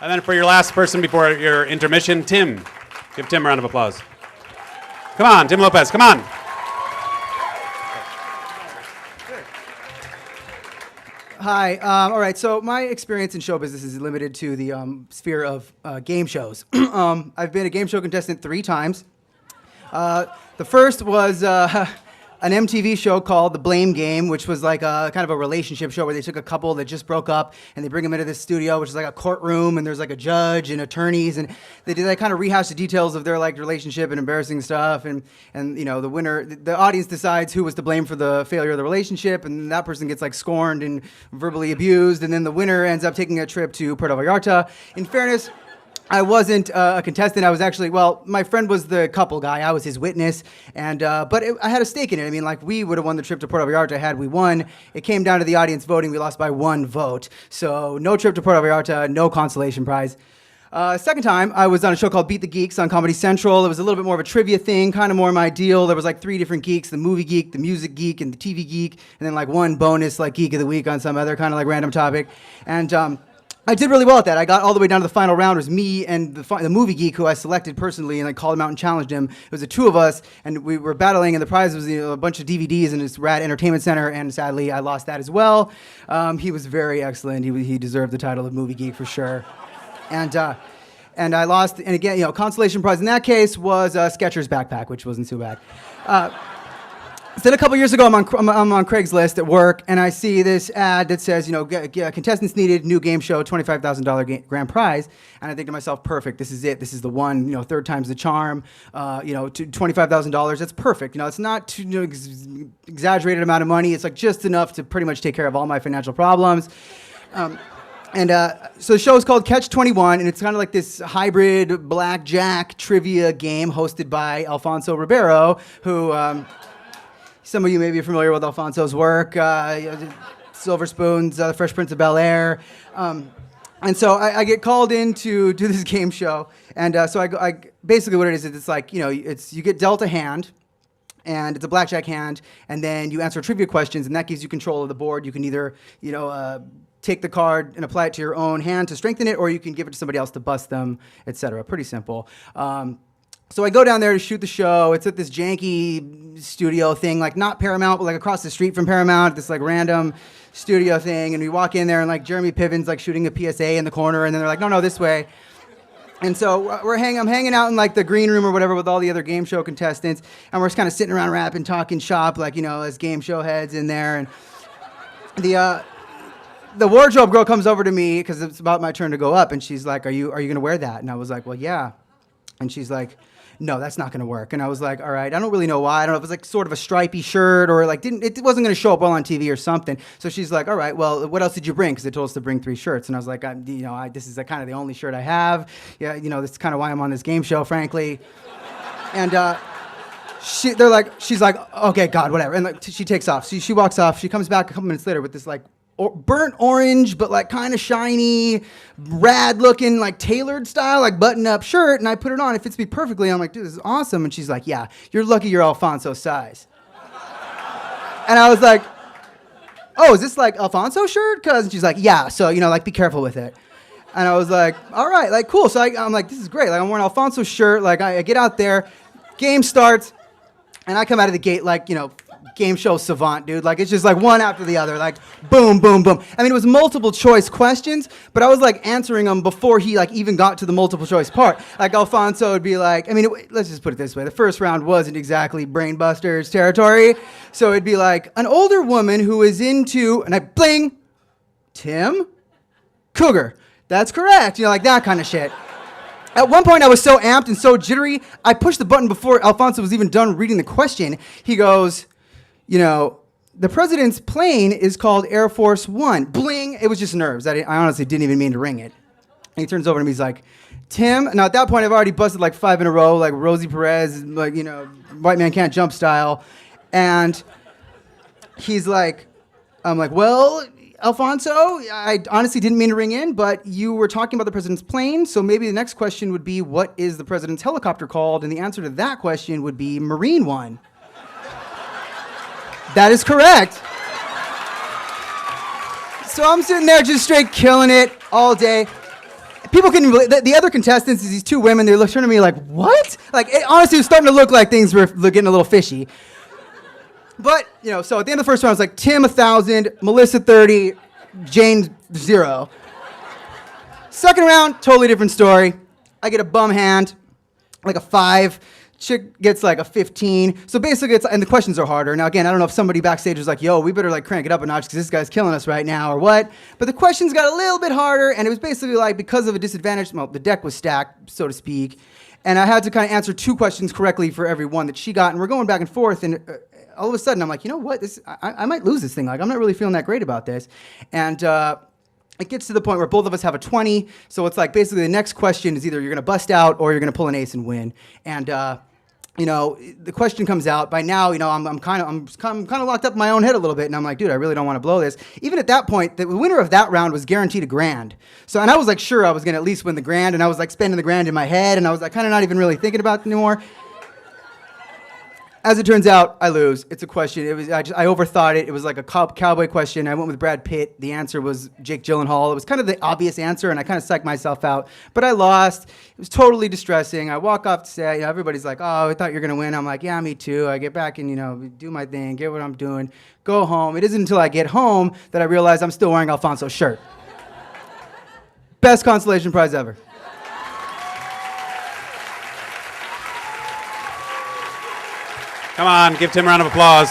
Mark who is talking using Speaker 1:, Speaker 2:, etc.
Speaker 1: And then for your last person before your intermission, Tim. Give Tim a round of applause. Come on, Tim Lopez, come on.
Speaker 2: Hi. All right. So my experience in show business is limited to the sphere of game shows. I've been a game show contestant 3 times. The first was an MTV show called The Blame Game, which was like a kind of a relationship show where they took a couple that just broke up and they bring them into this studio, which is like a courtroom, and there's like a judge and attorneys, and they kind of rehash the details of their like relationship and embarrassing stuff, and you know, the winner, the audience decides who was to blame for the failure of the relationship, and that person gets like scorned and verbally abused, and then the winner ends up taking a trip to Puerto Vallarta. In fairness, I wasn't a contestant. I was actually, well, my friend was the couple guy. I was his witness, and but I had a stake in it. I mean, like, we would have won the trip to Puerto Vallarta had we won. It came down to the audience voting. We lost by 1 vote. So no trip to Puerto Vallarta, no consolation prize. Second time, I was on a show called Beat the Geeks on Comedy Central. It was a little bit more of a trivia thing, kind of more my deal. There was like 3 different geeks: the movie geek, the music geek, and the TV geek, and then like 1 bonus like geek of the week on some other kind of like random topic. And I did really well at that. I got all the way down to the final round. It was me and the movie geek who I selected personally, and I called him out and challenged him. It was the 2 of us, and we were battling, and the prize was a bunch of DVDs in this rad entertainment center, and sadly, I lost that as well. He was very excellent. He deserved the title of movie geek for sure. And I lost, and again, you know, consolation prize in that case was a Skechers backpack, which wasn't too bad. Then a couple years ago, I'm on Craigslist at work, and I see this ad that says, you know, contestants needed, new game show, $25,000 grand prize. And I think to myself, perfect, this is it. This is the one, you know, 3rd time's the charm, you know, $25,000, that's perfect. You know, it's not too, you know, exaggerated amount of money. It's like just enough to pretty much take care of all my financial problems. So the show is called Catch 21, and it's kind of like this hybrid blackjack trivia game hosted by Alfonso Ribeiro, who... some of you may be familiar with Alfonso's work, Silver Spoons, The Fresh Prince of Bel-Air. And so I get called in to do this game show. And so I basically what it is, it's like, you know, you get dealt a hand, and it's a blackjack hand, and then you answer trivia questions, and that gives you control of the board. You can either, you know, take the card and apply it to your own hand to strengthen it, or you can give it to somebody else to bust them, etc. Pretty simple. So I go down there to shoot the show. It's at this janky studio thing, like not Paramount, but like across the street from Paramount, this like random studio thing. And we walk in there, and like Jeremy Piven's like shooting a PSA in the corner, and then they're like, no, this way. And so I'm hanging out in like the green room or whatever with all the other game show contestants, and we're just kind of sitting around rapping, talking shop, like, you know, as game show heads in there. And the wardrobe girl comes over to me because it's about my turn to go up, and she's like, are you gonna wear that? And I was like, well, yeah. And she's like, no, that's not going to work. And I was like, all right, I don't really know why. I don't know if it was like sort of a stripy shirt or like it wasn't going to show up well on TV or something. So she's like, all right, well, what else did you bring? Because they told us to bring 3 shirts. And I was like, this is kind of the only shirt I have. Yeah, you know, this is kind of why I'm on this game show, frankly. And she's like, okay, God, whatever. And like, she takes off. She walks off. She comes back a couple minutes later with this like burnt orange, but like kind of shiny, rad looking, like tailored style, like button up shirt. And I put it on. It fits me perfectly. I'm like, dude, this is awesome. And she's like, yeah, you're lucky you're Alfonso's size. And I was like, oh, is this like Alfonso's shirt? And she's like, yeah. So, you know, like, be careful with it. And I was like, all right, like, cool. So I'm like, this is great. Like, I'm wearing Alfonso's shirt. Like, I get out there, game starts, and I come out of the gate like, you know, game show savant, dude. Like, it's just like one after the other, like boom, boom, boom. I mean, it was multiple choice questions, but I was like answering them before he like even got to the multiple choice part. Like, Alfonso would be like, I mean, let's just put it this way. The first round wasn't exactly brain busters territory. So it'd be like an older woman who is into, and I bling, Tim, cougar. That's correct. You know, like that kind of shit. At one point, I was so amped and so jittery, I pushed the button before Alfonso was even done reading the question. He goes, you know, the president's plane is called Air Force One. Bling! It was just nerves. I honestly didn't even mean to ring it. And he turns over to me, he's like, Tim, now at that point, I've already busted like 5 in a row, like Rosie Perez, like, you know, white man can't jump style. And he's like, I'm like, well, Alfonso, I honestly didn't mean to ring in, but you were talking about the president's plane, so maybe the next question would be, what is the president's helicopter called? And the answer to that question would be Marine One. That is correct. So I'm sitting there just straight killing it all day. people couldn't believe the other contestants, these two women, they looked at me like, what? Like, it honestly was starting to look like things were getting a little fishy. But, so at the end of the first round, I was like, Tim 1,000, Melissa 30, Jane 0. Second round, totally different story. I get a bum hand, like a 5. Chick gets like a 15. So basically, and the questions are harder. Now, again, I don't know if somebody backstage was like, yo, we better like crank it up a notch because this guy's killing us right now or what. But the questions got a little bit harder, and it was basically like because of a disadvantage, well, the deck was stacked, so to speak, and I had to kind of answer 2 questions correctly for every one that she got, and we're going back and forth, and all of a sudden, I'm like, you know what? I might lose this thing. Like, I'm not really feeling that great about this. And it gets to the point where both of us have a 20. So it's like basically the next question is either you're going to bust out or you're going to pull an ace and win. And the question comes out. By now, I'm kind of locked up in my own head a little bit, and I'm like, dude, I really don't want to blow this. Even at that point, the winner of that round was guaranteed a grand. So, and I was like, sure, I was going to at least win the grand, and I was like spending the grand in my head, and I was like kind of not even really thinking about it anymore. As it turns out, I lose. It's a question. I overthought it. It was like a cowboy question. I went with Brad Pitt. The answer was Jake Gyllenhaal. It was kind of the obvious answer, and I kind of psyched myself out. But I lost. It was totally distressing. I walk off to say, everybody's like, oh, I thought you were going to win. I'm like, yeah, me too. I get back and, do my thing, get what I'm doing, go home. It isn't until I get home that I realize I'm still wearing Alfonso's shirt. Best consolation prize ever.
Speaker 1: Come on, give Tim a round of applause.